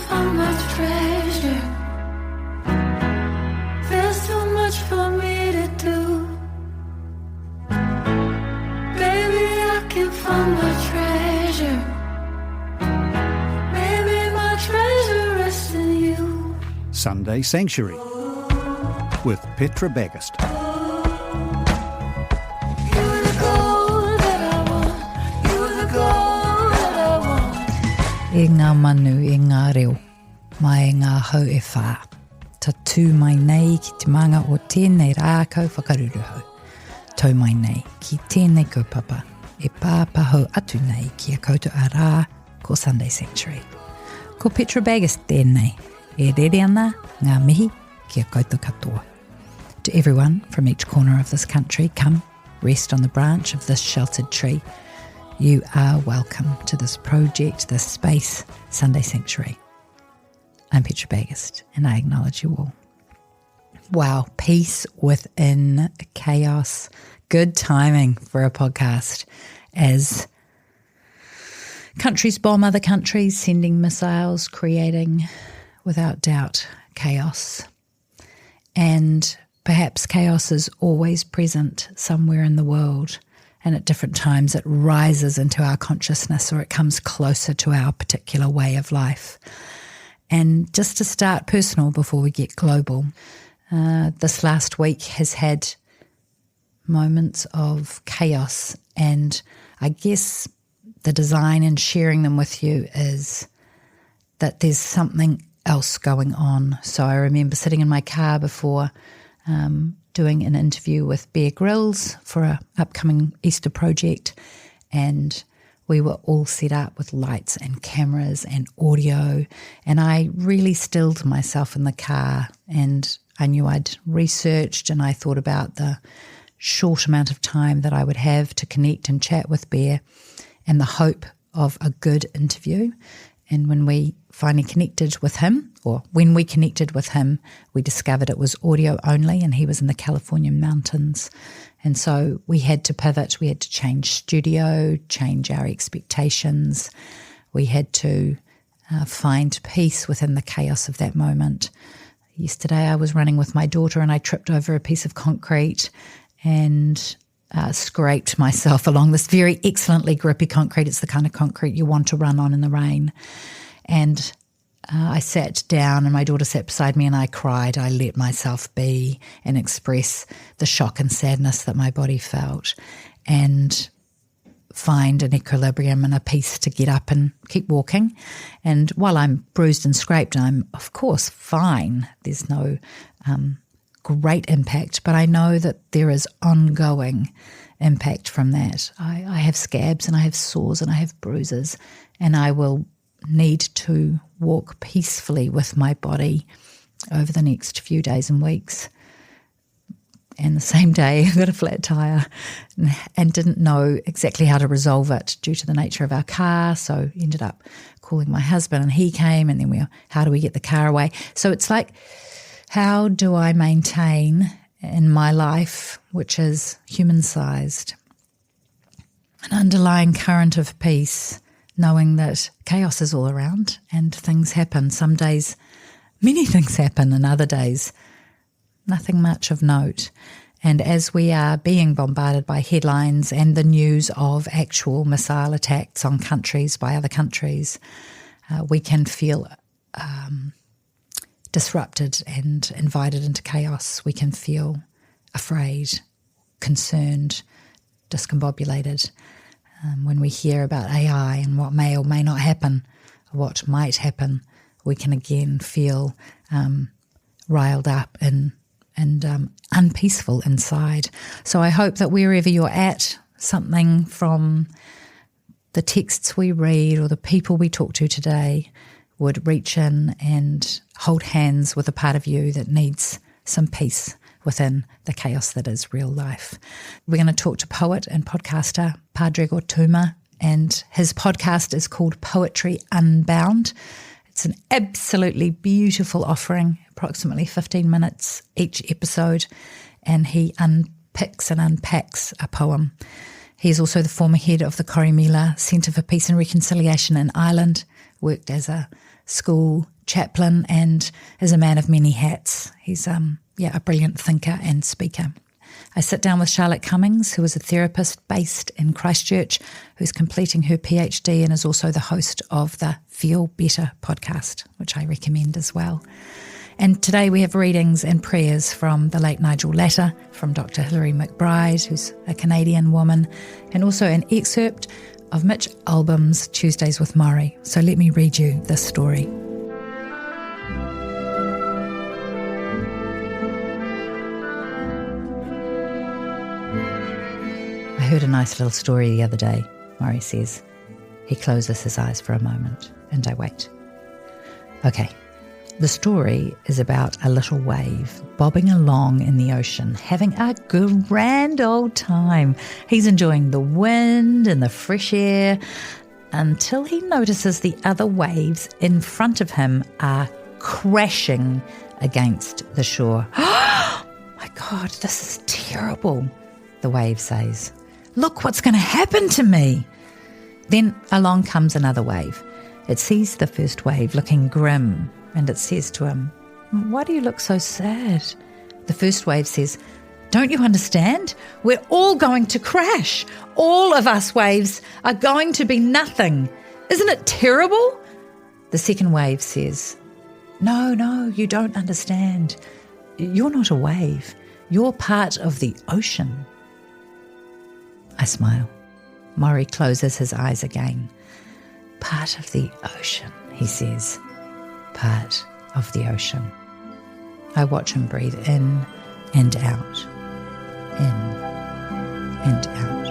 find my treasure. There's too much for me to do. Maybe I can find my treasure. Maybe my treasure rests in you. Sunday Sanctuary with Petra Bagust. You're the gold that I want. You're the gold that I want. E ngā manu, e ngā reo, mai e ngā hau e whā. Ta tū mai nei ki te manga o tēnei rākau whakaruru hau. Tau mai nei ki tēnei kaupapa, e pāpahau atu nei ki a koutou a rā ko Sunday Sanctuary. Ko Petra Bagust tēnei, e rere ana ngā mihi ki a koutou katoa. To everyone from each corner of this country, come, rest on the branch of this sheltered tree. You are welcome to this project, this space, Sunday Sanctuary. I'm Petra Bagust, and I acknowledge you all. Wow, peace within chaos. Good timing for a podcast as countries bomb other countries, sending missiles, creating, without doubt, chaos. And perhaps chaos is always present somewhere in the world, and at different times it rises into our consciousness or it comes closer to our particular way of life. And just to start personal before we get global, this last week has had moments of chaos, and I guess the design in sharing them with you is that there's something else going on. So I remember sitting in my car before doing an interview with Bear Grylls for an upcoming Easter project, and we were all set up with lights and cameras and audio, and I really stilled myself in the car, and I knew I'd researched and I thought about the short amount of time that I would have to connect and chat with Bear and the hope of a good interview. And when we finally connected with him, or when we connected with him, we discovered it was audio only, and he was in the California mountains. And so we had to pivot, we had to change studio, change our expectations. We had to find peace within the chaos of that moment. Yesterday I was running with my daughter and I tripped over a piece of concrete and scraped myself along this very excellently grippy concrete. It's the kind of concrete you want to run on in the rain. And I sat down and my daughter sat beside me and I cried. I let myself be and express the shock and sadness that my body felt and find an equilibrium and a peace to get up and keep walking. And while I'm bruised and scraped, I'm of course fine. There's no great impact, but I know that there is ongoing impact from that. I have scabs and I have sores and I have bruises, and I will need to walk peacefully with my body over the next few days and weeks. And the same day I got a flat tire and didn't know exactly how to resolve it due to the nature of our car, so ended up calling my husband and he came, and then how do we get the car away? So it's like, how do I maintain in my life, which is human-sized, an underlying current of peace, knowing that chaos is all around and things happen. Some days many things happen, and other days nothing much of note. And as we are being bombarded by headlines and the news of actual missile attacks on countries by other countries, we can feel disrupted and invited into chaos. We can feel afraid, concerned, discombobulated. When we hear about AI and what may or may not happen, or what might happen, we can again feel riled up and unpeaceful inside. So I hope that wherever you're at, something from the texts we read or the people we talk to today would reach in and hold hands with a part of you that needs some peace within the chaos that is real life. We're going to talk to poet and podcaster Pádraig Ó Tuama, and his podcast is called Poetry Unbound. It's an absolutely beautiful offering, approximately 15 minutes each episode, and he unpicks and unpacks a poem. He is also the former head of the Corrymeela Centre for Peace and Reconciliation in Ireland, worked as a school chaplain and is a man of many hats. He's a brilliant thinker and speaker. I sit down with Charlotte Cummings, who is a therapist based in Christchurch, who's completing her PhD and is also the host of the Feel Better podcast, which I recommend as well. And today we have readings and prayers from the late Nigel Latta, from Dr. Hilary McBride, who's a Canadian woman, and also an excerpt of Mitch Albom's Tuesdays with Morrie. So let me read you this story. I heard a nice little story the other day, Morrie says. He closes his eyes for a moment, and I wait. Okay, the story is about a little wave bobbing along in the ocean, having a grand old time. He's enjoying the wind and the fresh air until he notices the other waves in front of him are crashing against the shore. Oh my God, this is terrible, the wave says. Look what's going to happen to me. Then along comes another wave. It sees the first wave looking grim, and it says to him, why do you look so sad? The first wave says, don't you understand? We're all going to crash. All of us waves are going to be nothing. Isn't it terrible? The second wave says, no, you don't understand. You're not a wave. You're part of the ocean. I smile. Morrie closes his eyes again. Part of the ocean, he says. Part of the ocean. I watch him breathe in and out. In and out.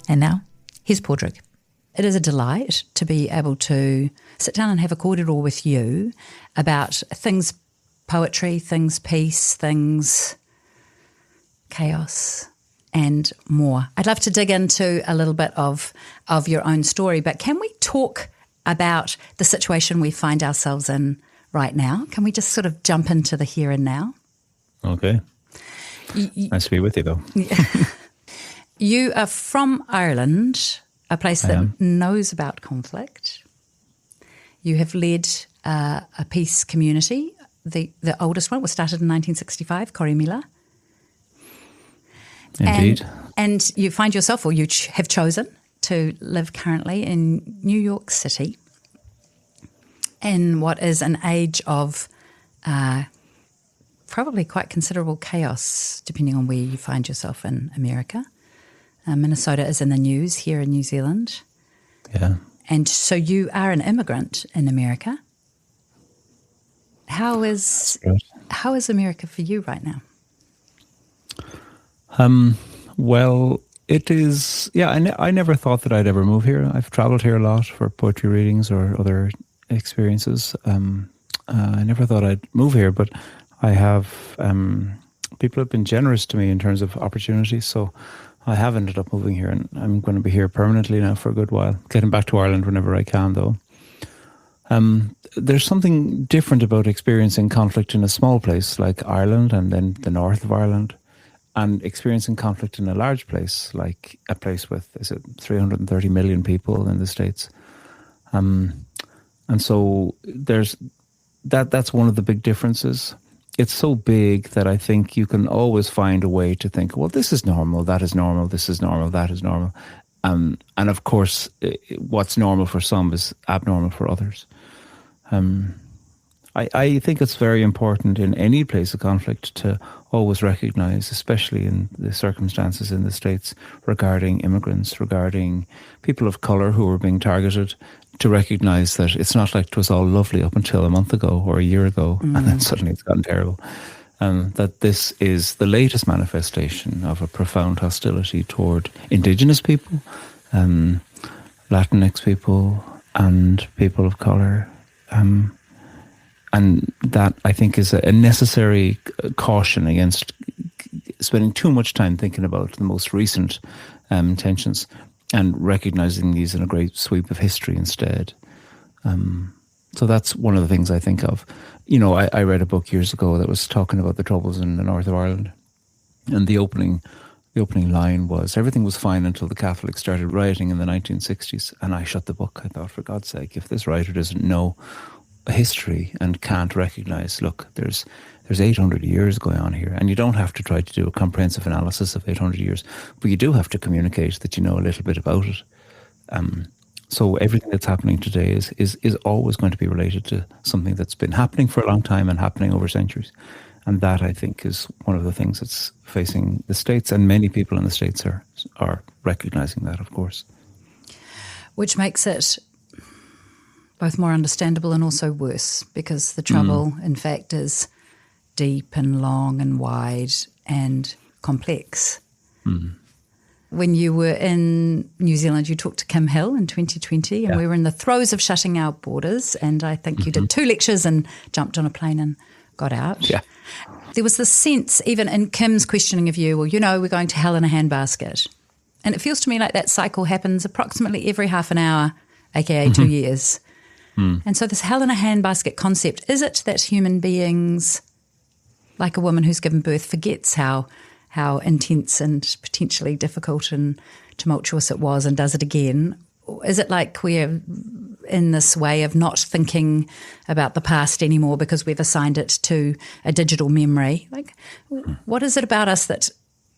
And now, here's Pádraig. It is a delight to be able to sit down and have a cordial with you about things poetry, things peace, things chaos, and more. I'd love to dig into a little bit of your own story, but can we talk about the situation we find ourselves in right now? Can we just sort of jump into the here and now? Okay. Nice to be with you, though. You are from Ireland, a place that knows about conflict. You have led a peace community. The oldest one was started in 1965, Corrimila. Indeed. And you find yourself, or you have chosen to live currently in New York City in what is an age of probably quite considerable chaos, depending on where you find yourself in America. Minnesota is in the news here in New Zealand. Yeah. And so you are an immigrant in America. How is America for you right now? Well, it is, I never thought that I'd ever move here. I've travelled here a lot for poetry readings or other experiences. I never thought I'd move here, but I have, people have been generous to me in terms of opportunities, so I have ended up moving here, and I'm going to be here permanently now for a good while, getting back to Ireland whenever I can, though. There's something different about experiencing conflict in a small place like Ireland and then the north of Ireland, and experiencing conflict in a large place like a place with 330 million people in the States. And so there's that's one of the big differences. It's so big that I think you can always find a way to think, well, this is normal, that is normal, this is normal, that is normal. And of course, what's normal for some is abnormal for others. I think it's very important in any place of conflict to always recognise, especially in the circumstances in the States regarding immigrants, regarding people of colour who are being targeted, to recognise that it's not like it was all lovely up until a month ago or a year ago, and then suddenly it's gotten terrible. That this is the latest manifestation of a profound hostility toward Indigenous people, Latinx people, and people of colour. And that, I think, is a necessary caution against spending too much time thinking about the most recent tensions and recognising these in a great sweep of history instead. So that's one of the things I think of. You know, I read a book years ago that was talking about the troubles in the north of Ireland, and the opening line was, everything was fine until the Catholics started rioting in the 1960s. And I shut the book. I thought, for God's sake, if this writer doesn't know history and can't recognise, look, there's 800 years going on here, and you don't have to try to do a comprehensive analysis of 800 years, but you do have to communicate that you know a little bit about it. So everything that's happening today is always going to be related to something that's been happening for a long time and happening over centuries. And that, I think, is one of the things that's facing the States, and many people in the States are recognising that, of course. Which makes it both more understandable and also worse, because the trouble, in fact, is deep and long and wide and complex. When you were in New Zealand, you talked to Kim Hill in 2020, and we were in the throes of shutting our borders, and I think you did 2 lectures and jumped on a plane and got out. Yeah. There was this sense, even in Kim's questioning of you, well, you know, we're going to hell in a handbasket. And it feels to me like that cycle happens approximately every half an hour, aka 2 years. And so this hell in a handbasket concept, is it that human beings, like a woman who's given birth, forgets how intense and potentially difficult and tumultuous it was and does it again? Or is it like we're in this way of not thinking about the past anymore because we've assigned it to a digital memory? Like, what is it about us that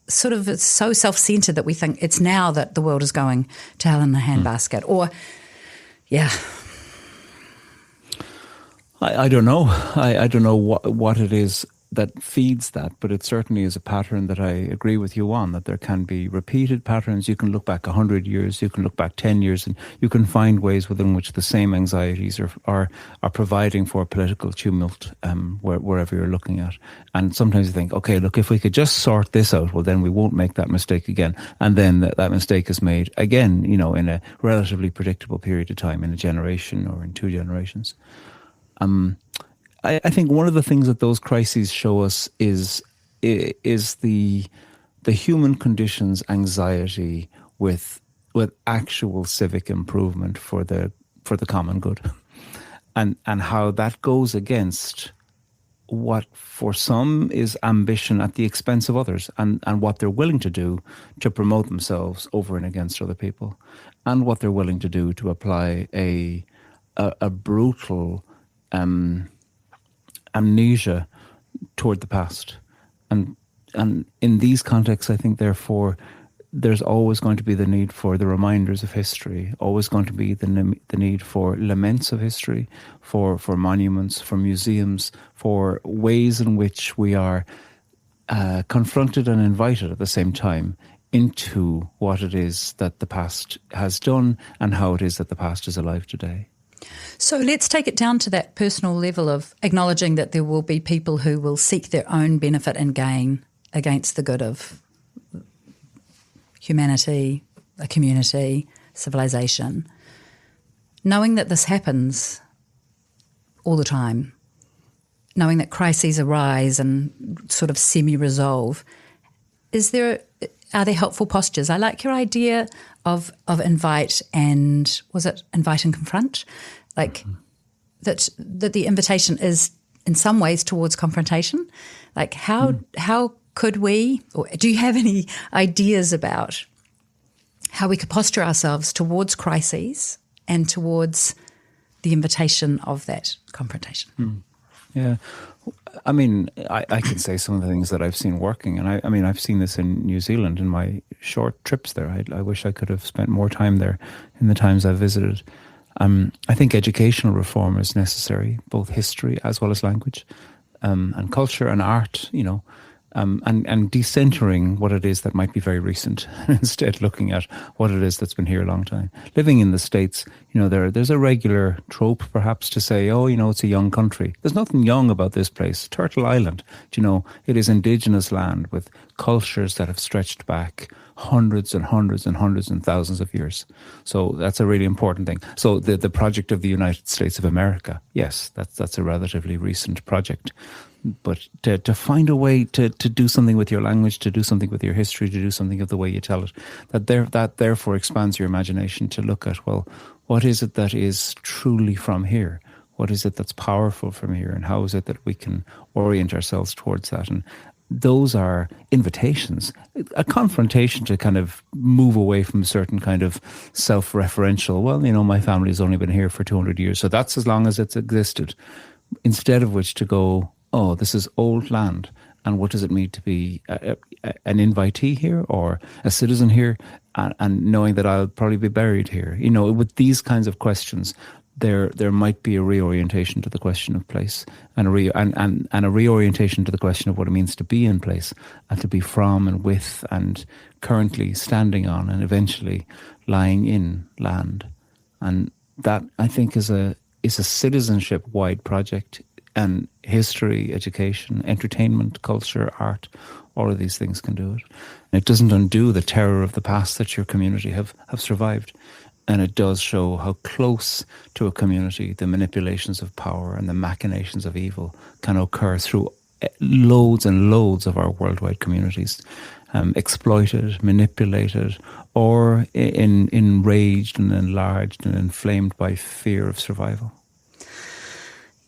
sort of is so self-centered that we think it's now that the world is going to hell in a handbasket? Or, I don't know. I don't know what it is that feeds that, but it certainly is a pattern that I agree with you on, that there can be repeated patterns. You can look back 100 years, you can look back 10 years, and you can find ways within which the same anxieties are providing for political tumult wherever you're looking at. And sometimes you think, okay, look, if we could just sort this out, well, then we won't make that mistake again. And then that mistake is made again, you know, in a relatively predictable period of time, in a generation or in 2 generations. I think one of the things that those crises show us is the human condition's anxiety with actual civic improvement for the common good, and how that goes against what for some is ambition at the expense of others, and what they're willing to do to promote themselves over and against other people, and what they're willing to do to apply a brutal amnesia toward the past. And in these contexts, I think, therefore, there's always going to be the need for the reminders of history, always going to be the need for laments of history, for monuments, for museums, for ways in which we are confronted and invited at the same time into what it is that the past has done and how it is that the past is alive today. So let's take it down to that personal level of acknowledging that there will be people who will seek their own benefit and gain against the good of humanity, a community, civilization. Knowing that this happens all the time, knowing that crises arise and sort of semi-resolve, are there helpful postures? I like your idea of invite and, was it invite and confront? Like that the invitation is in some ways towards confrontation. Like how could we, or do you have any ideas about how we could posture ourselves towards crises and towards the invitation of that confrontation? Yeah. I mean, I can say some of the things that I've seen working, and I mean, I've seen this in New Zealand in my short trips there. I wish I could have spent more time there in the times I've visited. I think educational reform is necessary, both history as well as language, and culture and art, you know, and decentering what it is that might be very recent, and instead looking at what it is that's been here a long time. Living in the States, you know, there's a regular trope perhaps to say, oh, you know, it's a young country. There's nothing young about this place. Turtle Island, you know, it is indigenous land with cultures that have stretched back hundreds and hundreds and hundreds and thousands of years. So that's a really important thing. So the project of the United States of America, yes, that's a relatively recent project. But to find a way to do something with your language, to do something with your history, to do something of the way you tell it, that therefore expands your imagination to look at, well, what is it that is truly from here? What is it that's powerful from here? And how is it that we can orient ourselves towards that? And those are invitations, a confrontation to kind of move away from a certain kind of self-referential, well, my family's only been here for 200 years, so that's as long as it's existed. Instead of which to go, oh, this is old land. And what does it mean to be an invitee here or a citizen here, and knowing that I'll probably be buried here? With these kinds of questions, there might be a reorientation to the question of place, and a reorientation to the question of what it means to be in place and to be from and with and currently standing on and eventually lying in land. And that, I think, is a citizenship-wide project. And history, education, entertainment, culture, art, all of these things can do it. And it doesn't undo the terror of the past that your community have survived. And it does show how close to a community the manipulations of power and the machinations of evil can occur through loads and loads of our worldwide communities, exploited, manipulated, or enraged and enlarged and inflamed by fear of survival.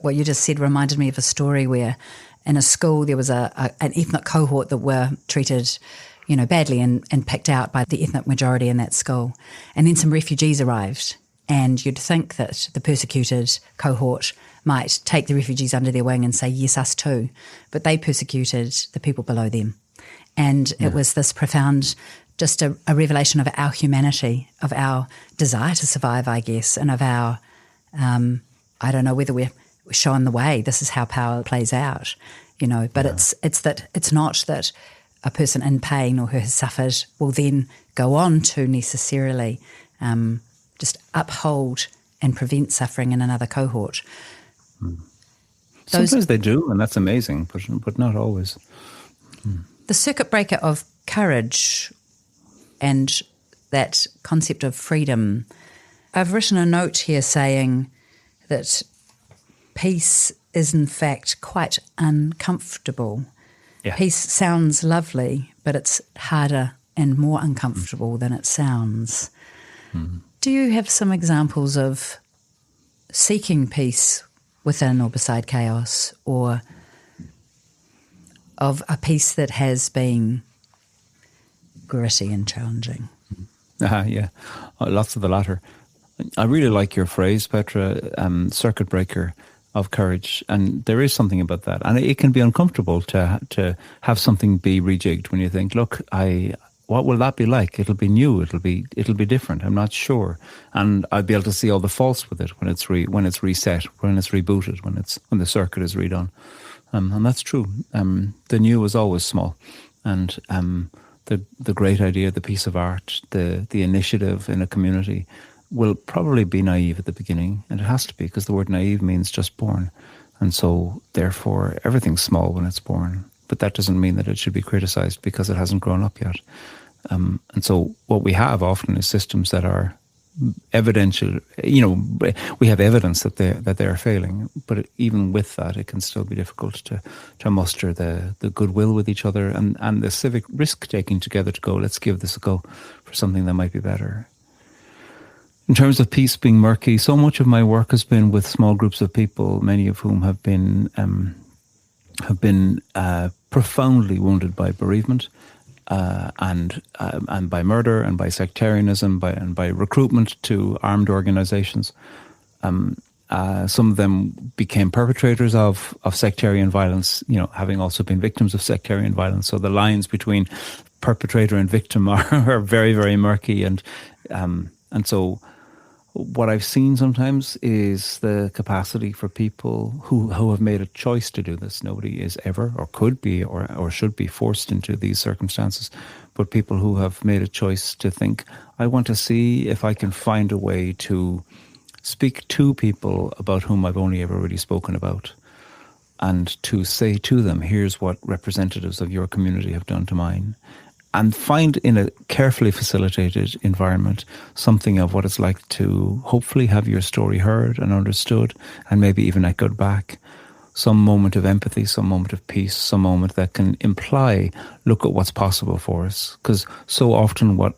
What you just said reminded me of a story where in a school there was an ethnic cohort that were treated badly and picked out by the ethnic majority in that school. And then some refugees arrived, and you'd think that the persecuted cohort might take the refugees under their wing and say, yes, us too. But they persecuted the people below them. And it was this profound, just a revelation of our humanity, of our desire to survive, I guess, and of our, I don't know whether we're shown the way, this is how power plays out, but it's not that a person in pain or who has suffered will then go on to necessarily just uphold and prevent suffering in another cohort. Sometimes they do, and that's amazing, but not always. The circuit breaker of courage and that concept of freedom. I've written a note here saying that peace is in fact quite uncomfortable. Yeah. Peace sounds lovely, but it's harder and more uncomfortable than it sounds. Do you have some examples of seeking peace within or beside chaos, or of a peace that has been gritty and challenging? Yeah, lots of the latter. I really like your phrase, Petra, circuit breaker of courage, and there is something about that, and it can be uncomfortable to have something be rejigged when you think, look, what will that be like? It'll be new, it'll be different, I'm not sure, and I'll be able to see all the faults with it when it's reset, when it's rebooted, when the circuit is redone, and that's true. The new is always small, and the great idea, the piece of art, the initiative in a community will probably be naive at the beginning, and it has to be, because the word naive means just born, and so therefore everything's small when it's born, but that doesn't mean that it should be criticised because it hasn't grown up yet. And so what we have often is systems that are evidential, we have evidence that they are failing, but even with that it can still be difficult to muster the goodwill with each other and the civic risk taking together to go, let's give this a go for something that might be better. In terms of peace being murky, so much of my work has been with small groups of people, many of whom have been profoundly wounded by bereavement, and by murder, and by sectarianism, and by recruitment to armed organisations. Some of them became perpetrators of sectarian violence, having also been victims of sectarian violence. So the lines between perpetrator and victim are very, very murky, and so what I've seen sometimes is the capacity for people who have made a choice to do this. Nobody is ever, or could be, or should be forced into these circumstances, but people who have made a choice to think, I want to see if I can find a way to speak to people about whom I've only ever really spoken about, and to say to them, here's what representatives of your community have done to mine. And find in a carefully facilitated environment something of what it's like to hopefully have your story heard and understood, and maybe even echoed back. Some moment of empathy, some moment of peace, some moment that can imply, look at what's possible for us. Because so often what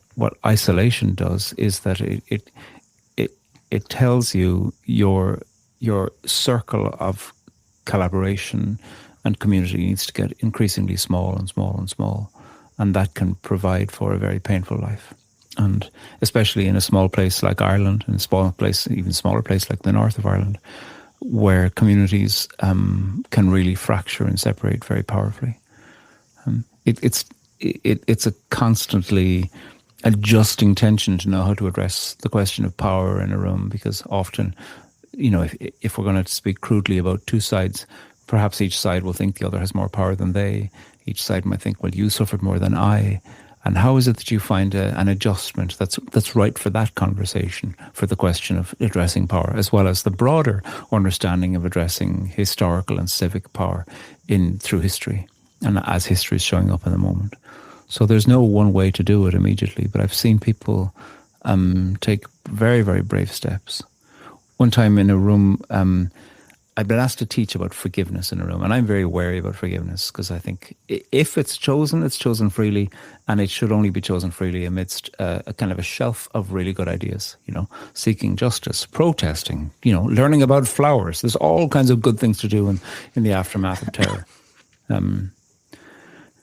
isolation does is that it tells you you're your circle of collaboration and community needs to get increasingly small and small and small. And that can provide for a very painful life. And especially in a small place like Ireland, in a small place, even smaller place like the north of Ireland, where communities can really fracture and separate very powerfully. It's a constantly adjusting tension to know how to address the question of power in a room, because often, if we're going to speak crudely about two sides, perhaps each side will think the other has more power than they. Each side might think, well, you suffered more than I. And how is it that you find an adjustment that's right for that conversation, for the question of addressing power, as well as the broader understanding of addressing historical and civic power through history, and as history is showing up in the moment. So there's no one way to do it immediately, but I've seen people take very, very brave steps. One time in a room, I've been asked to teach about forgiveness in a room, and I'm very wary about forgiveness because I think if it's chosen freely, and it should only be chosen freely amidst a kind of a shelf of really good ideas, seeking justice, protesting, learning about flowers. There's all kinds of good things to do in the aftermath of terror.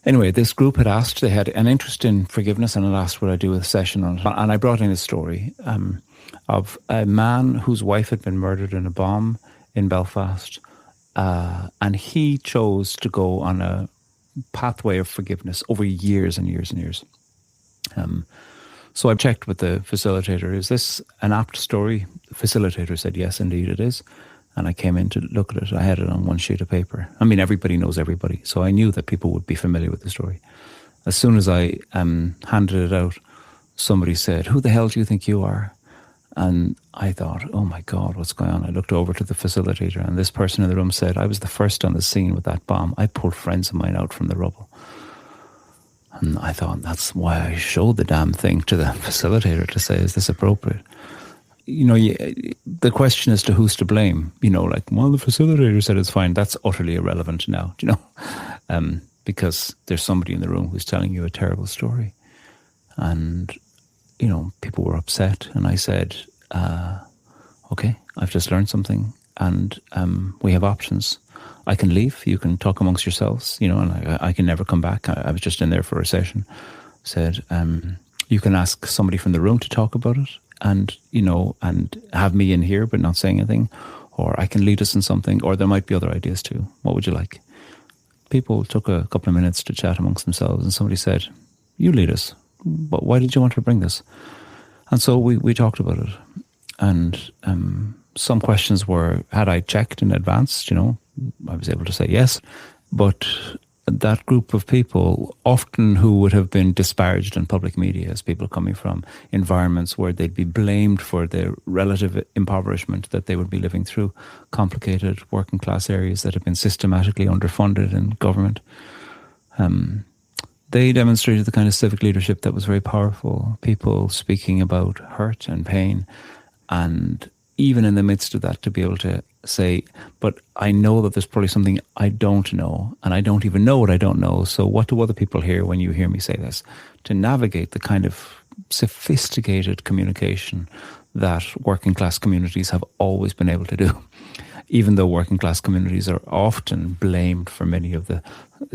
Anyway, this group had asked, they had an interest in forgiveness, and had asked would I do a session on it. And I brought in a story of a man whose wife had been murdered in a bomb in Belfast, and he chose to go on a pathway of forgiveness over years and years and years. So I checked with the facilitator, is this an apt story? The facilitator said, yes, indeed it is. And I came in to look at it. I had it on one sheet of paper. I mean, everybody knows everybody, so I knew that people would be familiar with the story. As soon as I handed it out, somebody said, who the hell do you think you are? And I thought, oh my God, what's going on? I looked over to the facilitator, and this person in the room said, I was the first on the scene with that bomb. I pulled friends of mine out from the rubble. And I thought, that's why I showed the damn thing to the facilitator to say, is this appropriate? The question as to who's to blame, well, the facilitator said it's fine. That's utterly irrelevant now, because there's somebody in the room who's telling you a terrible story. And people were upset, and I said, okay, I've just learned something, and we have options. I can leave, you can talk amongst yourselves, and I can never come back. I was just in there for a session. Said, you can ask somebody from the room to talk about it, and have me in here but not saying anything, or I can lead us in something, or there might be other ideas too. What would you like? People took a couple of minutes to chat amongst themselves, and somebody said, you lead us. But why did you want to bring this? And so we talked about it. And some questions were, had I checked in advance? I was able to say yes. But that group of people, often who would have been disparaged in public media as people coming from environments where they'd be blamed for their relative impoverishment that they would be living through, complicated working class areas that have been systematically underfunded in government, they demonstrated the kind of civic leadership that was very powerful. People speaking about hurt and pain, and even in the midst of that to be able to say, but I know that there's probably something I don't know, and I don't even know what I don't know, so what do other people hear when you hear me say this? To navigate the kind of sophisticated communication that working class communities have always been able to do, even though working class communities are often blamed for many of the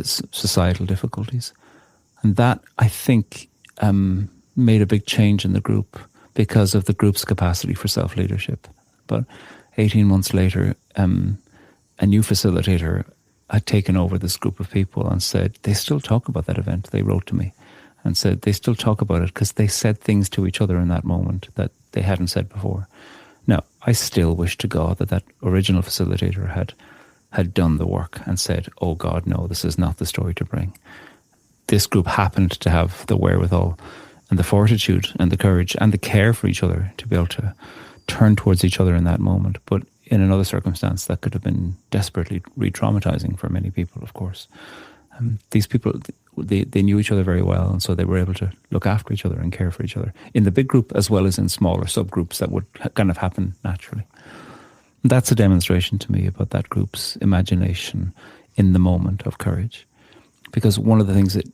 societal difficulties. And that, I think, made a big change in the group because of the group's capacity for self-leadership. But 18 months later, a new facilitator had taken over this group of people and said, they still talk about that event. They wrote to me and said they still talk about it because they said things to each other in that moment that they hadn't said before. Now, I still wish to God that that original facilitator had done the work and said, oh God, no, this is not the story to bring. This group happened to have the wherewithal and the fortitude and the courage and the care for each other to be able to turn towards each other in that moment. But in another circumstance, that could have been desperately re-traumatizing for many people, of course. These people, they knew each other very well, and so they were able to look after each other and care for each other in the big group as well as in smaller subgroups that would kind of happen naturally. That's a demonstration to me about that group's imagination in the moment of courage. Because one of the things that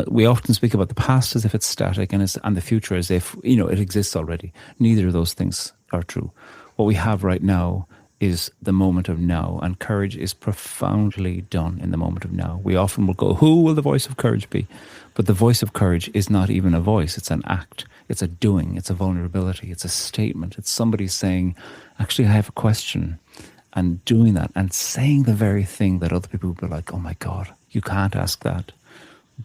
we often speak about the past as if it's static and the future as if it exists already. Neither of those things are true. What we have right now is the moment of now, and courage is profoundly done in the moment of now. We often will go, who will the voice of courage be? But the voice of courage is not even a voice, it's an act, it's a doing, it's a vulnerability, it's a statement. It's somebody saying, actually, I have a question, and doing that and saying the very thing that other people will be like, oh my God, you can't ask that.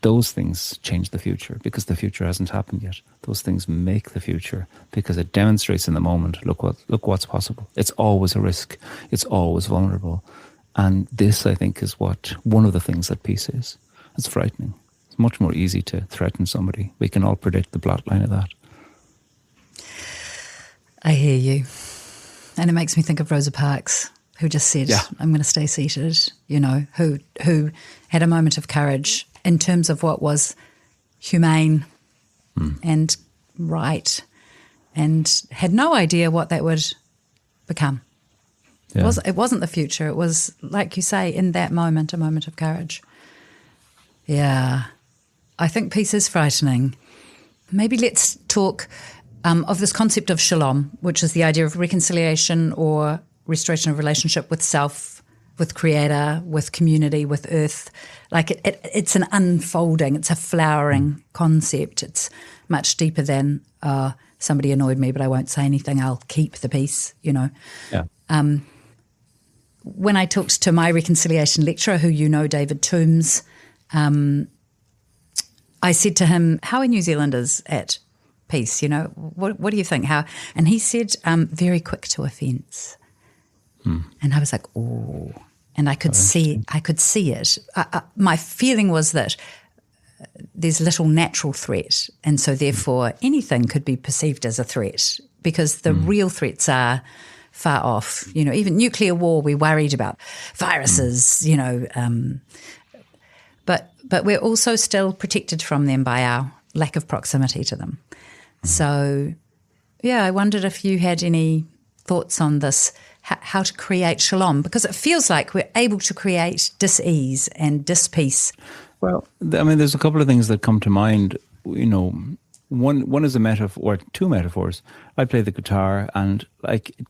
Those things change the future, because the future hasn't happened yet. Those things make the future, because it demonstrates in the moment, look what's possible. It's always a risk. It's always vulnerable. And this, I think, is one of the things that peace is. It's frightening. It's much more easy to threaten somebody. We can all predict the plot line of that. I hear you. And it makes me think of Rosa Parks, who just said, Yeah. I'm going to stay seated, who had a moment of courage in terms of what was humane and right, and had no idea what that would become. Yeah. It wasn't the future. It was, like you say, in that moment, a moment of courage. Yeah. I think peace is frightening. Maybe let's talk of this concept of shalom, which is the idea of reconciliation or restoration of relationship with self, with creator, with community, with earth. Like it's an unfolding, it's a flowering concept. It's much deeper than somebody annoyed me, but I won't say anything, I'll keep the peace, Yeah. When I talked to my reconciliation lecturer, who David Toombs, I said to him, how are New Zealanders at peace? What do you think? How? And he said, very quick to offence. And I was like, oh. And I could see it. My feeling was that there's little natural threat, and so therefore anything could be perceived as a threat, because the real threats are far off. Even nuclear war, we're worried about viruses. But we're also still protected from them by our lack of proximity to them. So, yeah, I wondered if you had any thoughts on this. How to create shalom, because it feels like we're able to create dis-ease and dis-peace. Well, there's a couple of things that come to mind. One is a metaphor, or two metaphors. I play the guitar, and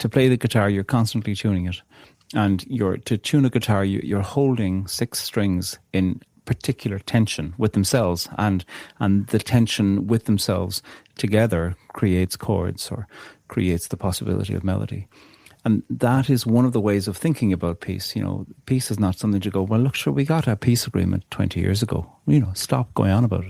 to play the guitar, you're constantly tuning it. And to tune a guitar, you're holding 6 strings in particular tension with themselves, and the tension with themselves together creates chords or creates the possibility of melody. And that is one of the ways of thinking about peace. Peace is not something to go, well, look, sure, we got a peace agreement 20 years ago. Stop going on about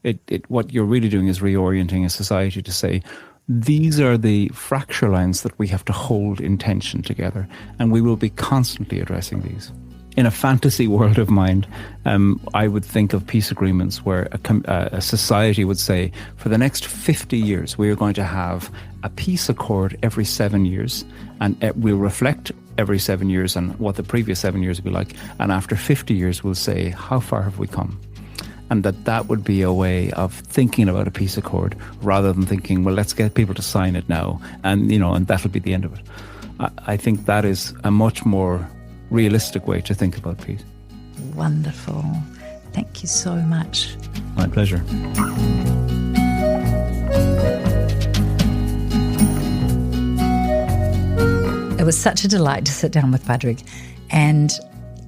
it. What you're really doing is reorienting a society to say, these are the fracture lines that we have to hold in tension together, and we will be constantly addressing these. In a fantasy world of mind, I would think of peace agreements where a society would say, for the next 50 years, we are going to have a peace accord every 7 years, and we'll reflect every 7 years on what the previous 7 years will be like. And after 50 years, we'll say, how far have we come? And that would be a way of thinking about a peace accord, rather than thinking, well, let's get people to sign it now, and that'll be the end of it. I think that is a much more realistic way to think about peace. Wonderful. Thank you so much. My pleasure. It was such a delight to sit down with Pádraig, and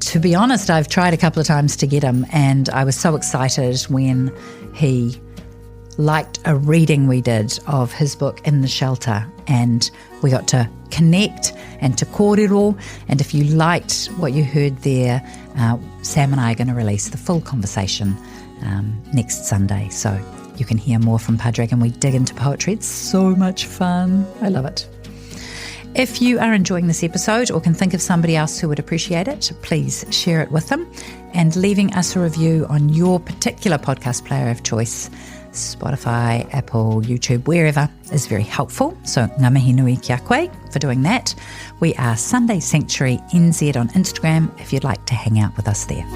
to be honest, I've tried a couple of times to get him, and I was so excited when he liked a reading we did of his book In the Shelter, and we got to connect and to kōrero. And if you liked what you heard there, Sam and I are going to release the full conversation next Sunday, so you can hear more from Pádraig, and we dig into poetry. It's so much fun. I love it. If you are enjoying this episode or can think of somebody else who would appreciate it, please share it with them, and leaving us a review on your particular podcast player of choice, Spotify, Apple, YouTube, wherever, is very helpful. So ngā mihi nui kia koe for doing that. We are Sunday Sanctuary NZ on Instagram if you'd like to hang out with us there.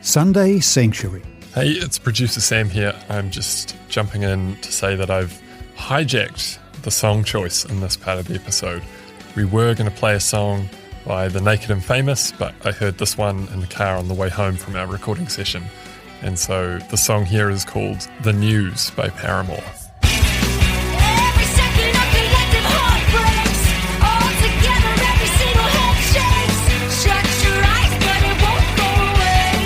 Sunday Sanctuary. Hey, it's producer Sam here. I'm just jumping in to say that I've hijacked the song choice in this part of the episode. We were going to play a song by The Naked and Famous, but I heard this one in the car on the way home from our recording session. And so the song here is called The News by Paramore. Every second of collective heartbreaks, all together every single head shakes. Shut your eyes, but it won't go away.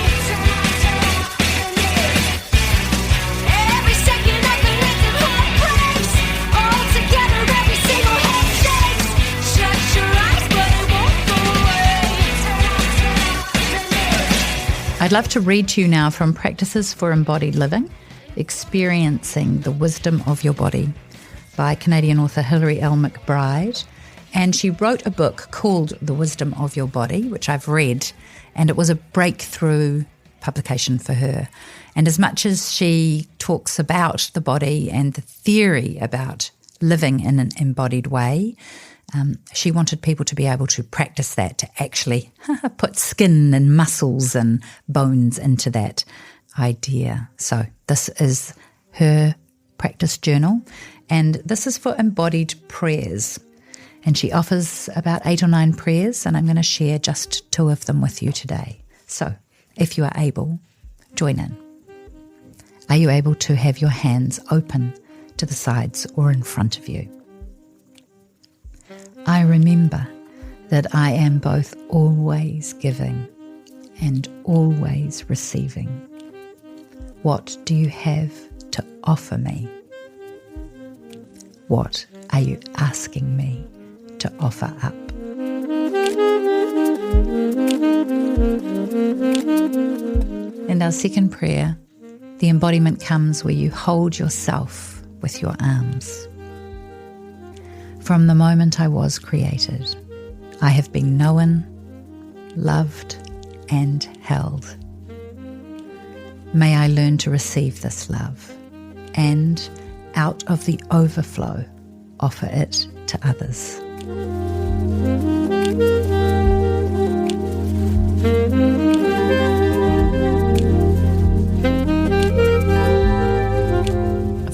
Every second of collective heartbreaks, all together every single head shakes. Shut your eyes, but it won't go away. I'd love to read to you now from Practices for Embodied Living, Experiencing the Wisdom of Your Body by Canadian author Hilary L. McBride. And she wrote a book called The Wisdom of Your Body, which I've read, and it was a breakthrough publication for her. And as much as she talks about the body and the theory about living in an embodied way, she wanted people to be able to practice that, to actually put skin and muscles and bones into that idea. So this is her practice journal, and this is for embodied prayers. And she offers about 8 or 9 prayers, and I'm going to share just 2 of them with you today. So if you are able, join in. Are you able to have your hands open to the sides or in front of you? I remember that I am both always giving and always receiving. What do you have to offer me? What are you asking me to offer up? And our second prayer, the embodiment comes where you hold yourself with your arms. From the moment I was created, I have been known, loved, and held. May I learn to receive this love and, out of the overflow, offer it to others.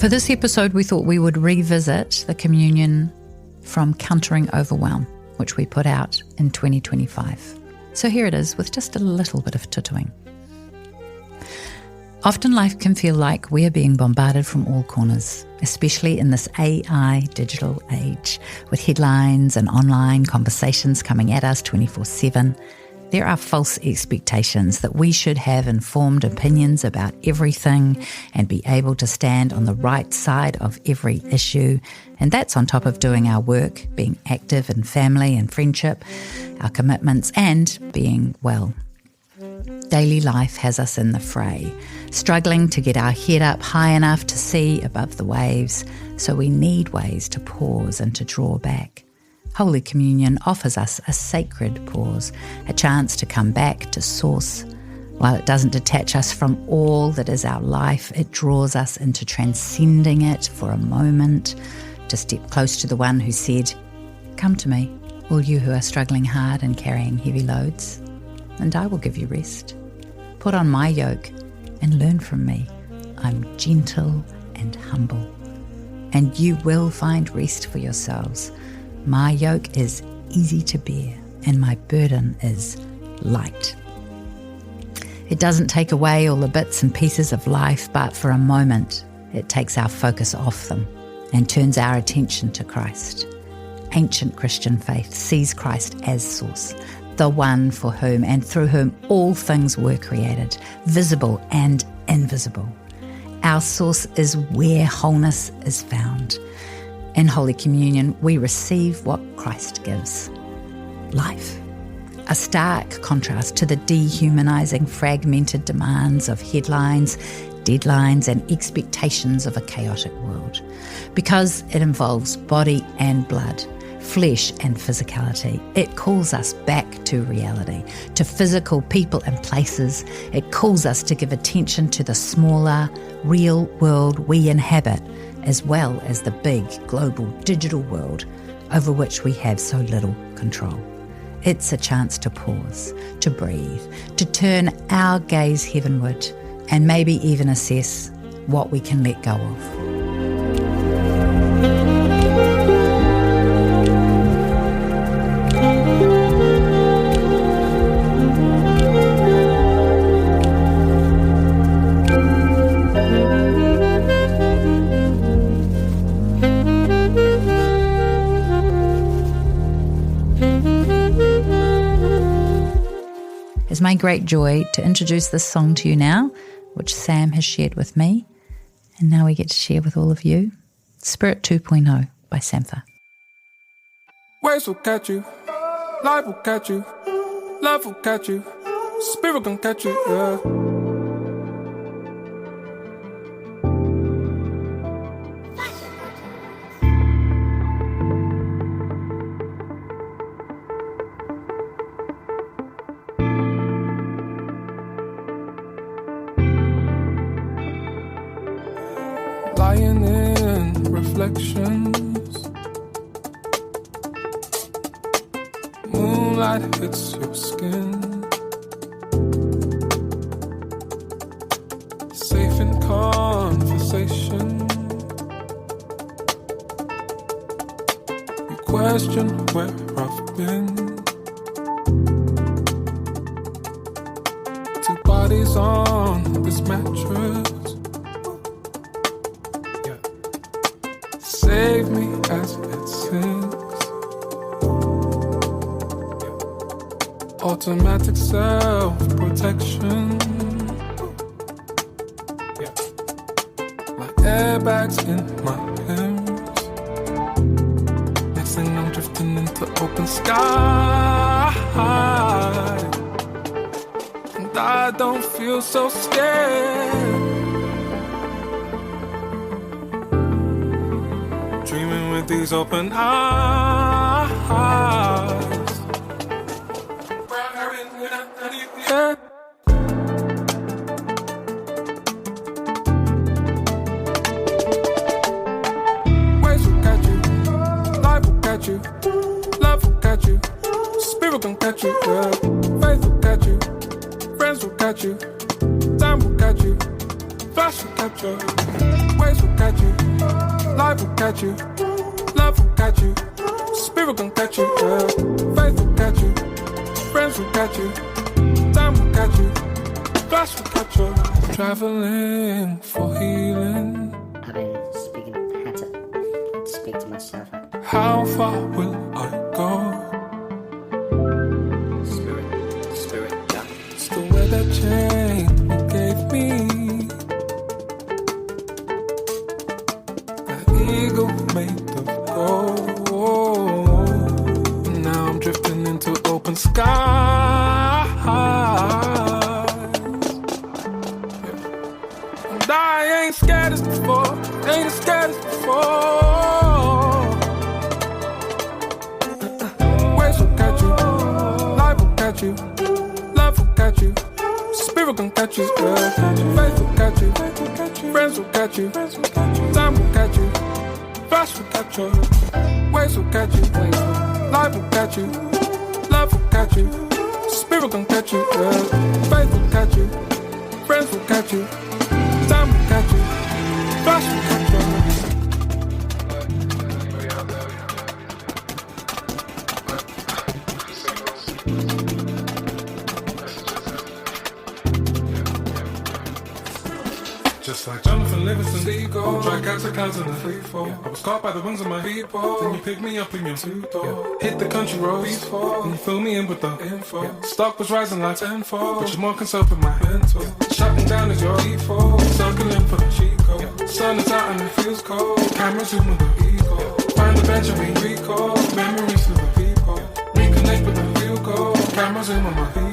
For this episode, we thought we would revisit the communion from Countering Overwhelm, which we put out in 2025. So here it is with just a little bit of tutoing. Often life can feel like we are being bombarded from all corners, especially in this AI digital age, with headlines and online conversations coming at us 24/7. There are false expectations that we should have informed opinions about everything and be able to stand on the right side of every issue. And that's on top of doing our work, being active in family and friendship, our commitments, and being well. Daily life has us in the fray, struggling to get our head up high enough to see above the waves, so we need ways to pause and to draw back. Holy Communion offers us a sacred pause, a chance to come back to source. While it doesn't detach us from all that is our life, it draws us into transcending it for a moment, to step close to the one who said, "Come to me, all you who are struggling hard and carrying heavy loads, and I will give you rest. Put on my yoke and learn from me. I'm gentle and humble, and you will find rest for yourselves. My yoke is easy to bear, and my burden is light." It doesn't take away all the bits and pieces of life, but for a moment, it takes our focus off them and turns our attention to Christ. Ancient Christian faith sees Christ as source, the one for whom and through whom all things were created, visible and invisible. Our source is where wholeness is found. In Holy Communion, we receive what Christ gives: life. A stark contrast to the dehumanizing, fragmented demands of headlines, deadlines, and expectations of a chaotic world. Because it involves body and blood, flesh and physicality, it calls us back to reality, to physical people and places. It calls us to give attention to the smaller, real world we inhabit, as well as the big, global, digital world over which we have so little control. It's a chance to pause, to breathe, to turn our gaze heavenward, and maybe even assess what we can let go of. is my great joy to introduce this song to you now, which Sam has shared with me, and now we get to share with all of you. Spirit 2.0 by Sampha. Waves will catch you, life will catch you, love will catch you, spirit gon' catch you, yeah. Lying in reflections, moonlight hits your skin, safe in conversation. You question where I've been. Two bodies on this mattress. Save me as it sinks. Automatic self-protection. Like airbags in my limbs. Next thing I'm drifting into open sky. And I don't feel so scared. Dreaming with these open eyes. Yeah. Waves will catch you, life will catch you, love will catch you, spirit gon' catch you, yeah. Faith will catch you, friends will catch you, time will catch you, flash will catch you. Waves will catch you, life will catch you, love will catch you, spirit gon' catch you, yeah. Faith will catch you, friends will catch you, time will catch you, flash will catch you. Traveling for healing. I've been had to speak to myself. How far will I go? Spirit, yeah. Still wear that chain you gave me. Eagle made of gold. Now I'm drifting into open skies. And I ain't scared as before. Ain't as scared as before. Waves will catch you, life will catch you, love will catch you, spirit gon' catch you, yeah. Faith will catch you, friends will catch you, time will catch you, flash will catch you, waves will catch you, life will catch you, love will catch you, spirit gon' catch you, yeah. Faith will catch you, friends will catch you, time will catch you, flash will catch you. Just like Jonathan Livingston, Seagull, dry cats are clouds in the free fall. I was caught by the wings of my people. Then you picked me up in your two-door. Hit the country road, peaceful. And you fill me in with the info. Stock was rising like tenfold, but you're more concerned with my mental. Shutting down is your default. Circling for the cheat code. Sun is out and it feels cold. Camera zooming the ego. Find the bench and we recall. Memories to the people. Reconnect with the real goal. Camera zoom on my people.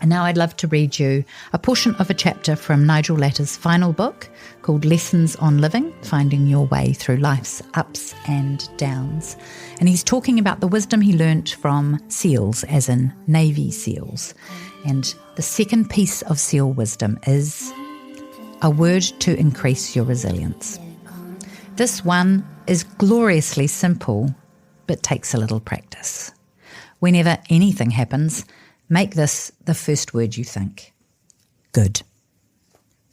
And now I'd love to read you a portion of a chapter from Nigel Latta's final book called Lessons on Living, Finding Your Way Through Life's Ups and Downs. And he's talking about the wisdom he learnt from SEALs, as in Navy SEALs. And the second piece of SEAL wisdom is a word to increase your resilience. This one is gloriously simple, but takes a little practice. Whenever anything happens, Make this the first word you think. Good.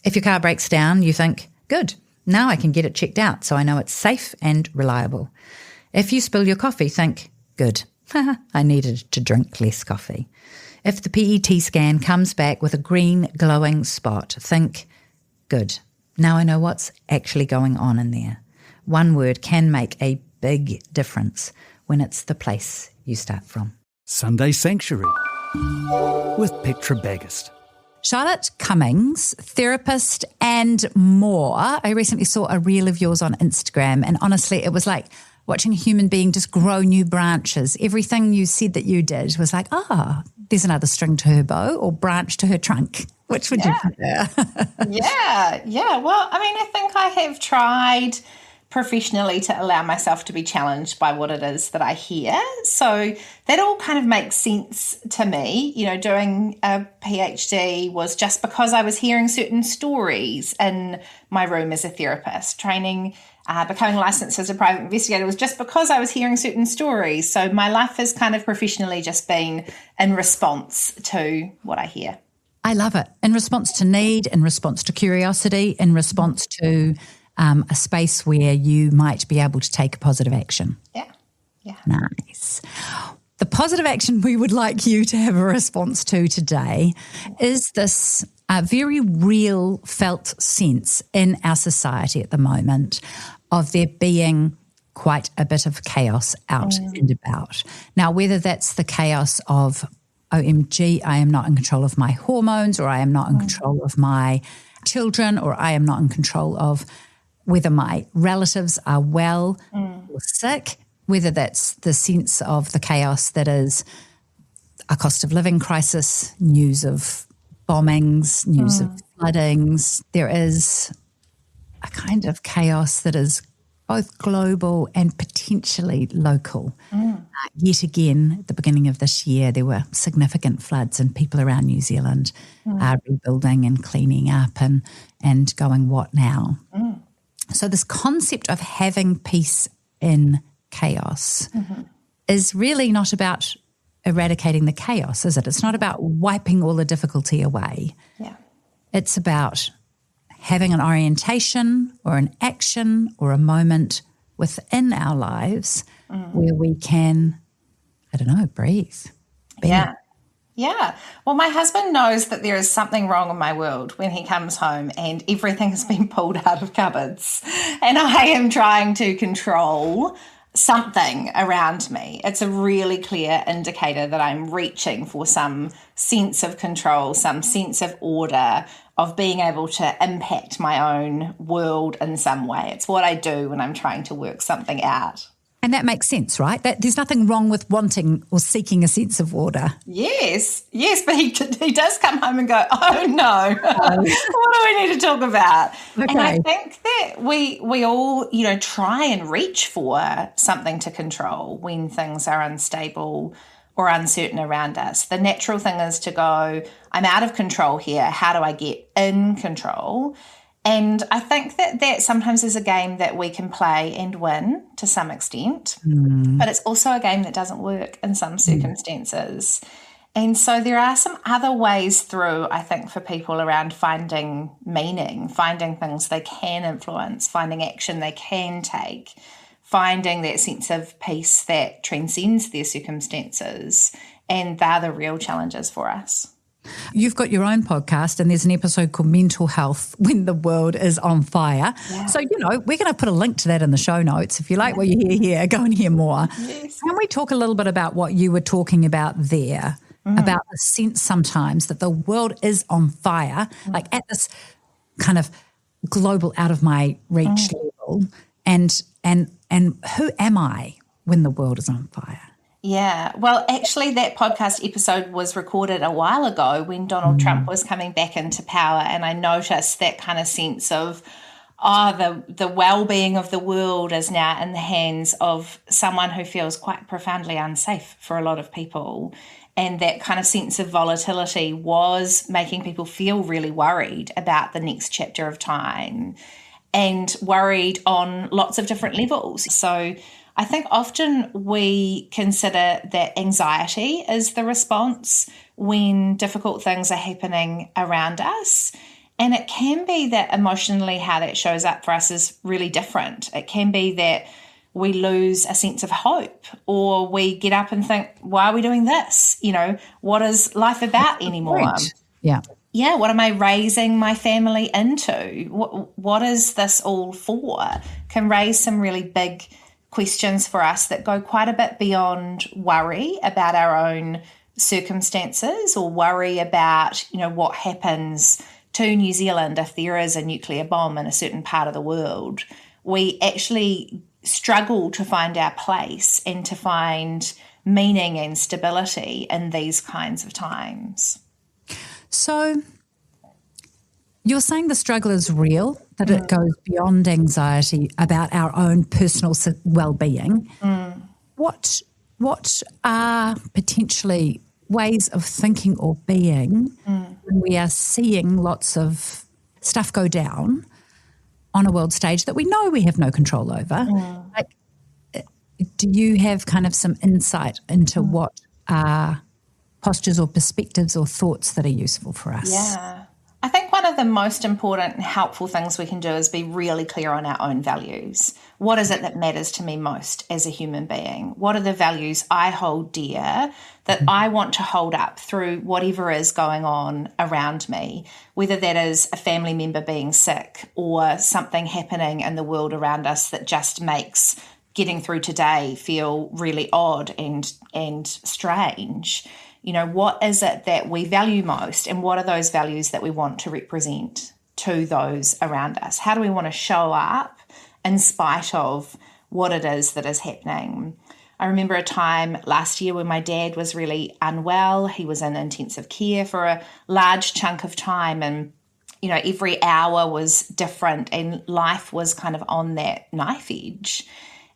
If your car breaks down, you think, good. Now I can get it checked out so I know it's safe and reliable. If you spill your coffee, think, good. I needed to drink less coffee. If the PET scan comes back with a green glowing spot, think, good. Now I know what's actually going on in there. One word can make a big difference when it's the place you start from. Sunday Sanctuary with Petra Bagust. Charlotte Cummings, therapist and more. I recently saw a reel of yours on Instagram, and honestly, it was like watching a human being just grow new branches. Everything you said that you did was like, there's another string to her bow or branch to her trunk. Which would you prefer? Yeah. Well, I mean, I think I have tried professionally to allow myself to be challenged by what it is that I hear. So that all kind of makes sense to me. You know, doing a PhD was just because I was hearing certain stories in my room as a therapist. Becoming licensed as a private investigator was just because I was hearing certain stories. So my life has kind of professionally just been in response to what I hear. I love it. In response to need, in response to curiosity, in response to a space where you might be able to take a positive action. Yeah. Nice. The positive action we would like you to have a response to today is this very real felt sense in our society at the moment of there being quite a bit of chaos out and about. Now, whether that's the chaos of, OMG, I am not in control of my hormones, or I am not in control of my children, or I am not in control of whether my relatives are well or sick, whether that's the sense of the chaos that is a cost of living crisis, news of bombings, news of floodings. There is a kind of chaos that is both global and potentially local. Yet again, at the beginning of this year, there were significant floods, and people around New Zealand are rebuilding and cleaning up and going, what now? So this concept of having peace in chaos is really not about eradicating the chaos, is it? It's not about wiping all the difficulty away. Yeah. It's about having an orientation or an action or a moment within our lives where we can, breathe. Yeah. Well, my husband knows that there is something wrong in my world when he comes home and everything has been pulled out of cupboards and I am trying to control something around me. It's a really clear indicator that I'm reaching for some sense of control, some sense of order, of being able to impact my own world in some way. It's what I do when I'm trying to work something out. And that makes sense, right? That there's nothing wrong with wanting or seeking a sense of order. Yes, but he does come home and go, oh no, what do we need to talk about? Okay. And I think that we all, try and reach for something to control when things are unstable or uncertain around us. The natural thing is to go, I'm out of control here. How do I get in control? And I think that sometimes is a game that we can play and win to some extent, but it's also a game that doesn't work in some circumstances. And so there are some other ways through, I think, for people around finding meaning, finding things they can influence, finding action they can take, finding that sense of peace that transcends their circumstances. And they're the real challenges for us. You've got your own podcast, and there's an episode called Mental Health When the World is on Fire. Yeah. So, we're going to put a link to that in the show notes. If you like what you hear here, go and hear more. Yes. Can we talk a little bit about what you were talking about there, about the sense sometimes that the world is on fire, like at this kind of global out of my reach level, and who am I when the world is on fire? Yeah, well, actually, that podcast episode was recorded a while ago when Donald Trump was coming back into power, and I noticed that kind of sense of, the well-being of the world is now in the hands of someone who feels quite profoundly unsafe for a lot of people, and that kind of sense of volatility was making people feel really worried about the next chapter of time and worried on lots of different levels. So I think often we consider that anxiety is the response when difficult things are happening around us. And it can be that emotionally how that shows up for us is really different. It can be that we lose a sense of hope, or we get up and think, why are we doing this? What is life about anymore? Right. Yeah. Yeah, what am I raising my family into? What is this all for? Can raise some really big questions for us that go quite a bit beyond worry about our own circumstances, or worry about, what happens to New Zealand if there is a nuclear bomb in a certain part of the world. We actually struggle to find our place and to find meaning and stability in these kinds of times. So you're saying the struggle is real, that it goes beyond anxiety about our own personal well-being. What are potentially ways of thinking or being when we are seeing lots of stuff go down on a world stage that we know we have no control over? Do you have kind of some insight into what are postures or perspectives or thoughts that are useful for us? Yeah. I think one of the most important and helpful things we can do is be really clear on our own values. What is it that matters to me most as a human being? What are the values I hold dear that I want to hold up through whatever is going on around me, whether that is a family member being sick or something happening in the world around us that just makes getting through today feel really odd and strange. What is it that we value most, and what are those values that we want to represent to those around us? How do we want to show up in spite of what it is that is happening? I remember a time last year when my dad was really unwell. He was in intensive care for a large chunk of time, and every hour was different, and life was kind of on that knife edge.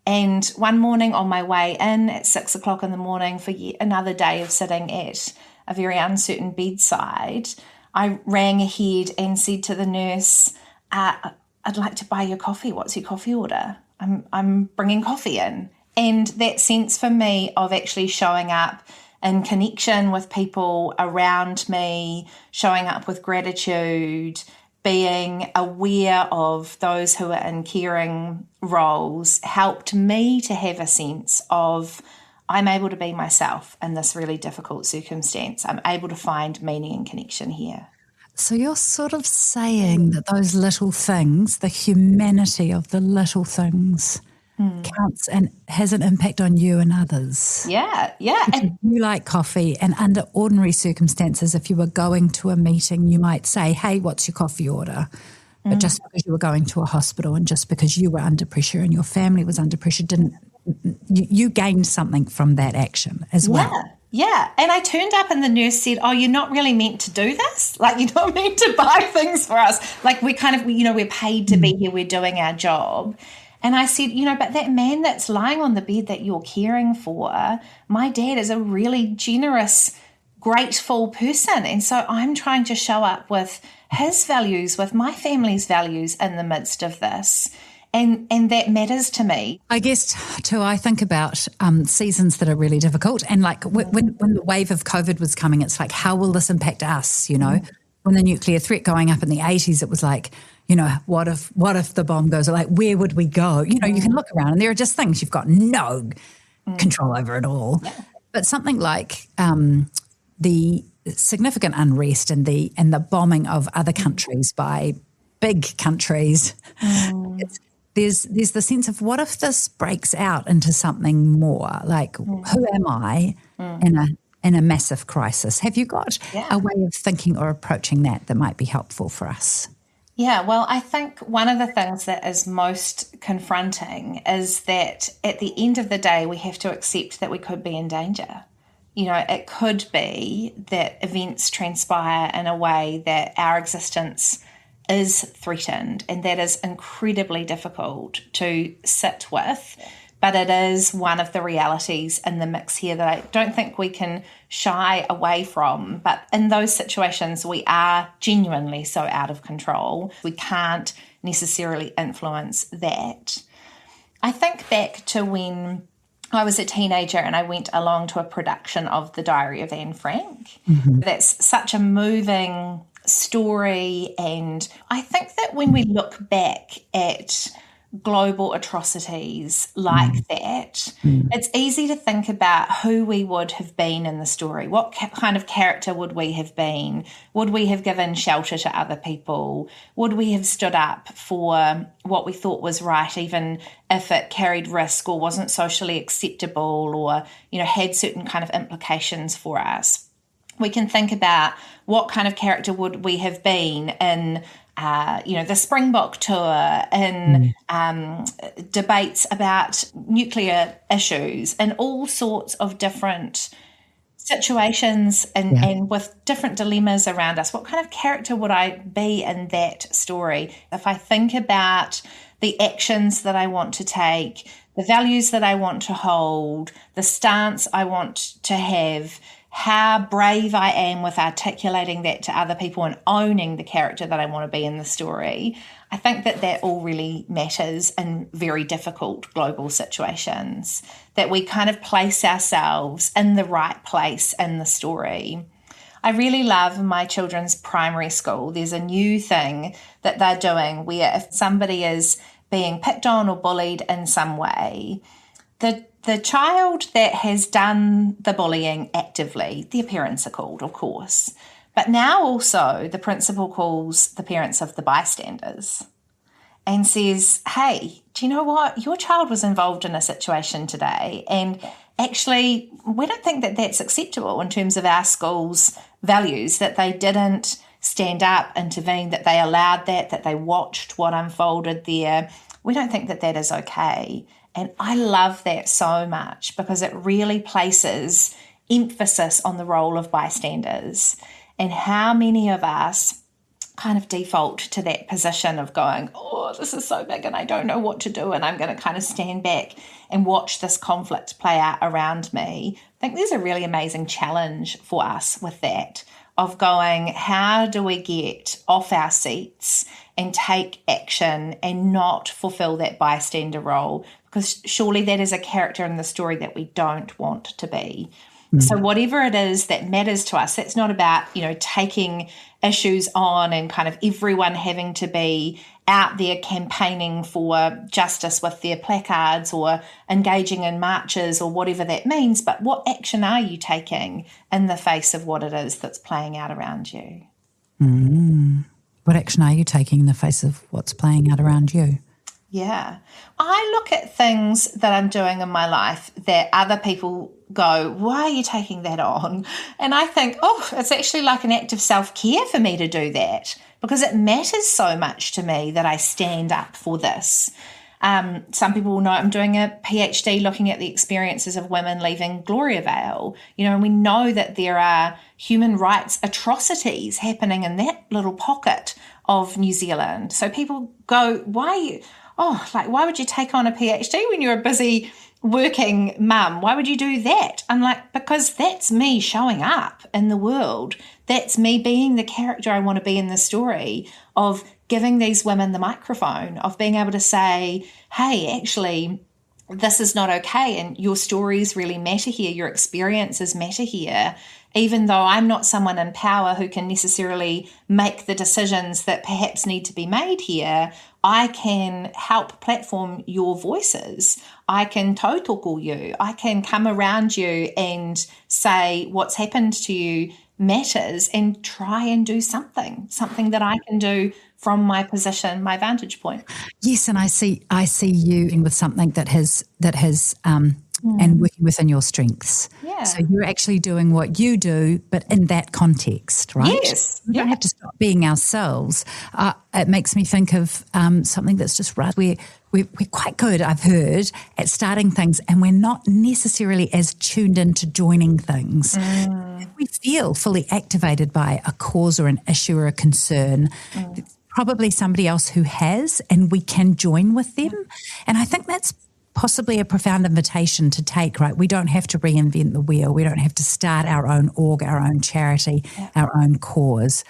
And one morning on my way in at 6 o'clock in the morning for yet another day of sitting at a very uncertain bedside, I rang ahead and said to the nurse, I'd like to buy your coffee. What's your coffee order? I'm bringing coffee in. And that sense for me of actually showing up in connection with people around me, showing up with gratitude, being aware of those who are in caring roles helped me to have a sense of I'm able to be myself in this really difficult circumstance. I'm able to find meaning and connection here. So you're sort of saying that those little things, the humanity of the little things, counts and has an impact on you and others. Yeah. And you like coffee, and under ordinary circumstances, if you were going to a meeting, you might say, hey, what's your coffee order? But just because you were going to a hospital and just because you were under pressure and your family was under pressure, you gained something from that action as well. Yeah. And I turned up and the nurse said, oh, you're not really meant to do this. Like, you're not meant to buy things for us. Like, we're kind of, we're paid to be here. We're doing our job. And I said, but that man that's lying on the bed that you're caring for, my dad is a really generous, grateful person. And so I'm trying to show up with his values, with my family's values in the midst of this. And that matters to me. I guess, too, I think about seasons that are really difficult. And like when the wave of COVID was coming, it's like, how will this impact us, When the nuclear threat going up in the 80s, it was like, what if the bomb goes? Like, where would we go? You can look around and there are just things you've got no control over at all. Yeah. But something like the significant unrest and the bombing of other countries by big countries, there's the sense of what if this breaks out into something more? Like, who am I in a massive crisis? Have you got a way of thinking or approaching that might be helpful for us? Yeah, well, I think one of the things that is most confronting is that at the end of the day, we have to accept that we could be in danger. It could be that events transpire in a way that our existence is threatened, and that is incredibly difficult to sit with. But it is one of the realities in the mix here that I don't think we can shy away from. But in those situations, we are genuinely so out of control. We can't necessarily influence that. I think back to when I was a teenager and I went along to a production of The Diary of Anne Frank. That's such a moving story, and I think that when we look back at global atrocities like that, it's easy to think about who we would have been in the story. What kind of character would we have been? Would we have given shelter to other people? Would we have stood up for what we thought was right, even if it carried risk or wasn't socially acceptable or, had certain kind of implications for us? We can think about what kind of character would we have been in the Springbok tour, in debates about nuclear issues, and all sorts of different situations and with different dilemmas around us. What kind of character would I be in that story? If I think about the actions that I want to take, the values that I want to hold, the stance I want to have, how brave I am with articulating that to other people and owning the character that I want to be in the story, I think that all really matters in very difficult global situations, that we kind of place ourselves in the right place in the story. I really love my children's primary school. There's a new thing that they're doing where if somebody is being picked on or bullied in some way, the child that has done the bullying actively, their parents are called, of course. But now also the principal calls the parents of the bystanders and says, hey, do you know what? Your child was involved in a situation today, and actually we don't think that that's acceptable in terms of our school's values, that they didn't stand up, intervene, that they allowed that they watched what unfolded there. We don't think that is okay. And I love that so much because it really places emphasis on the role of bystanders, and how many of us kind of default to that position of going, oh, this is so big and I don't know what to do, and I'm going to kind of stand back and watch this conflict play out around me. I think there's a really amazing challenge for us with that, of going, how do we get off our seats and take action and not fulfill that bystander role? Because surely that is a character in the story that we don't want to be. So whatever it is that matters to us, that's not about, taking issues on and kind of everyone having to be out there campaigning for justice with their placards or engaging in marches or whatever that means, but what action are you taking in the face of what it is that's playing out around you? What action are you taking in the face of what's playing out around you? Yeah. I look at things that I'm doing in my life that other people go, why are you taking that on? And I think, it's actually like an act of self-care for me to do that, because it matters so much to me that I stand up for this. Some people will know I'm doing a PhD looking at the experiences of women leaving Gloriavale, and we know that there are human rights atrocities happening in that little pocket of New Zealand. So people go, why would you take on a PhD when you're a busy working mum? Why would you do that? I'm like, because that's me showing up in the world. That's me being the character I want to be in the story, of giving these women the microphone, of being able to say, hey, actually, this is not okay, and your stories really matter here, your experiences matter here. Even though I'm not someone in power who can necessarily make the decisions that perhaps need to be made here, I can help platform your voices. I can tautoko you. I can come around you and say what's happened to you matters, and try and do something that I can do from my position, my vantage point. Yes, and I see you with something that has and working within your strengths. Yeah. So you're actually doing what you do, but in that context, right? Yes. We don't have to stop being ourselves. It makes me think of something that's just right. We're quite good, I've heard, at starting things, and we're not necessarily as tuned into joining things. If we feel fully activated by a cause or an issue or a concern, probably somebody else who has, and we can join with them. And I think that's possibly a profound invitation to take, right? We don't have to reinvent the wheel. We don't have to start our own org, our own charity, our own cause.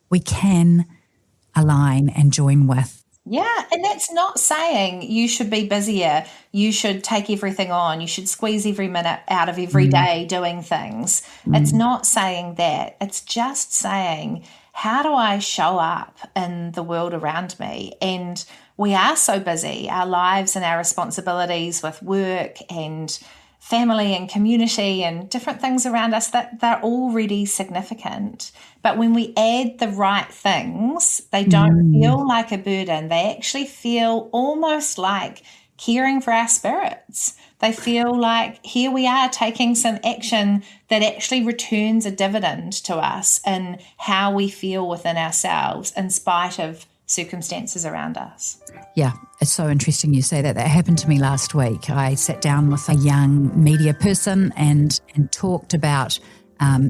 We can align and join with Yeah, and that's not saying you should be busier, you should take everything on, you should squeeze every minute out of every day doing things. It's not saying that. It's just saying, how do I show up in the world around me? And we are so busy, our lives and our responsibilities with work and family and community and different things around us, that they're already significant. But when we add the right things, they don't feel like a burden. They actually feel almost like caring for our spirits. They feel like here we are taking some action that actually returns a dividend to us in how we feel within ourselves in spite of circumstances around us. Yeah, it's so interesting you say that. That happened to me last week. I sat down with a young media person and talked about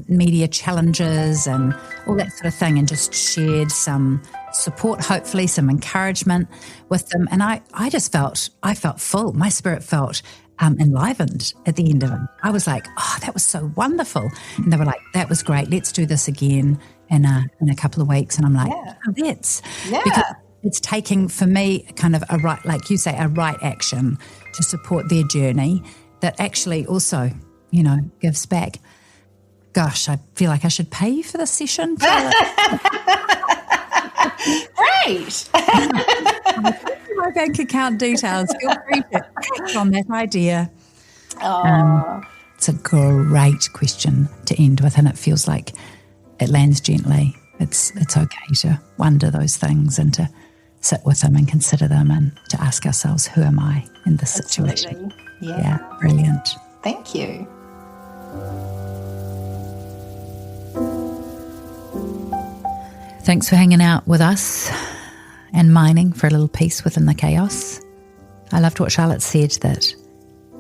media challenges and all that sort of thing, and just shared some support, hopefully some encouragement with them. And I felt full. My spirit felt enlivened at the end of it. I was like, oh, that was so wonderful. And they were like, that was great. Let's do this again in a couple of weeks. And I'm like, because it's taking, for me, kind of a right, like you say, a right action to support their journey that actually also, gives back. Gosh, I feel like I should pay you for this session. Great. My bank account details. Feel free to act on that idea. It's a great question to end with, and it feels like it lands gently. It's okay to wonder those things and to sit with them and consider them and to ask ourselves, who am I in this situation? Yeah, brilliant. Thank you. Thanks for hanging out with us and mining for a little peace within the chaos. I loved what Charlotte said, that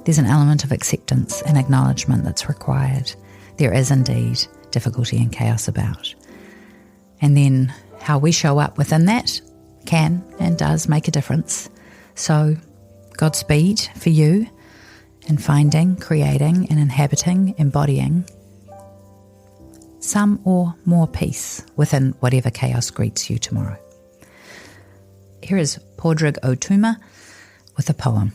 there's an element of acceptance and acknowledgement that's required. There is indeed difficulty and chaos about. And then how we show up within that can and does make a difference. So Godspeed for you in finding, creating and inhabiting, embodying some or more peace within whatever chaos greets you tomorrow. Here is Pádraig Ó Tuama with a poem.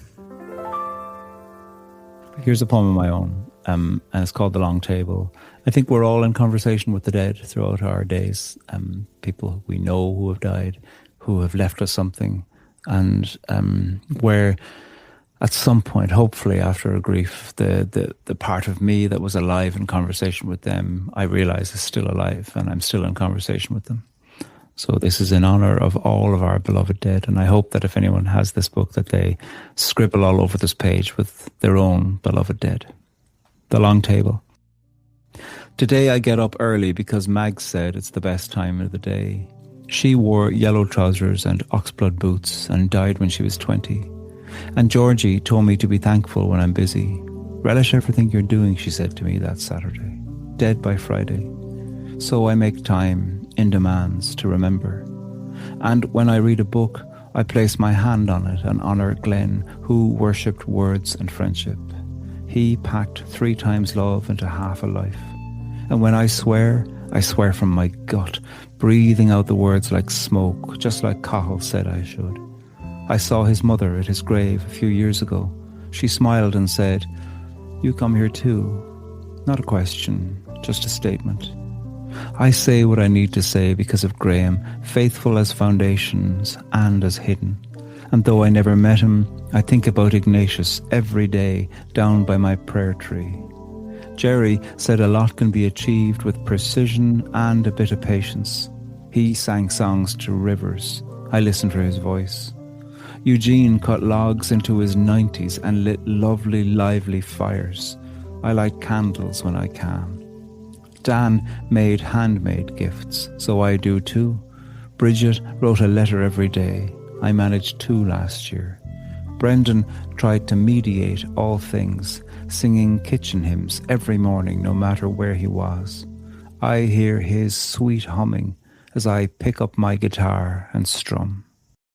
Here's a poem of my own, and it's called The Long Table. I think we're all in conversation with the dead throughout our days, people we know who have died, who have left us something, and where at some point, hopefully after a grief, the part of me that was alive in conversation with them, I realise is still alive, and I'm still in conversation with them. So this is in honour of all of our beloved dead, and I hope that if anyone has this book, that they scribble all over this page with their own beloved dead. The Long Table. Today I get up early because Mag said it's the best time of the day. She wore yellow trousers and oxblood boots and died when she was 20. And Georgie told me to be thankful when I'm busy. Relish everything you're doing, she said to me that Saturday. Dead by Friday. So I make time in demands to remember. And when I read a book, I place my hand on it and honour Glenn, who worshipped words and friendship. He packed 3 times love into half a life. And when I swear from my gut, breathing out the words like smoke, just like Cahill said I should. I saw his mother at his grave a few years ago. She smiled and said, "You come here too." Not a question, just a statement. I say what I need to say because of Graham, faithful as foundations and as hidden. And though I never met him, I think about Ignatius every day down by my prayer tree. Jerry said a lot can be achieved with precision and a bit of patience. He sang songs to rivers. I listened for his voice. Eugene cut logs into his 90s and lit lovely, lively fires. I light candles when I can. Dan made handmade gifts, so I do too. Bridget wrote a letter every day. I managed 2 last year. Brendan tried to mediate all things, singing kitchen hymns every morning, no matter where he was. I hear his sweet humming as I pick up my guitar and strum.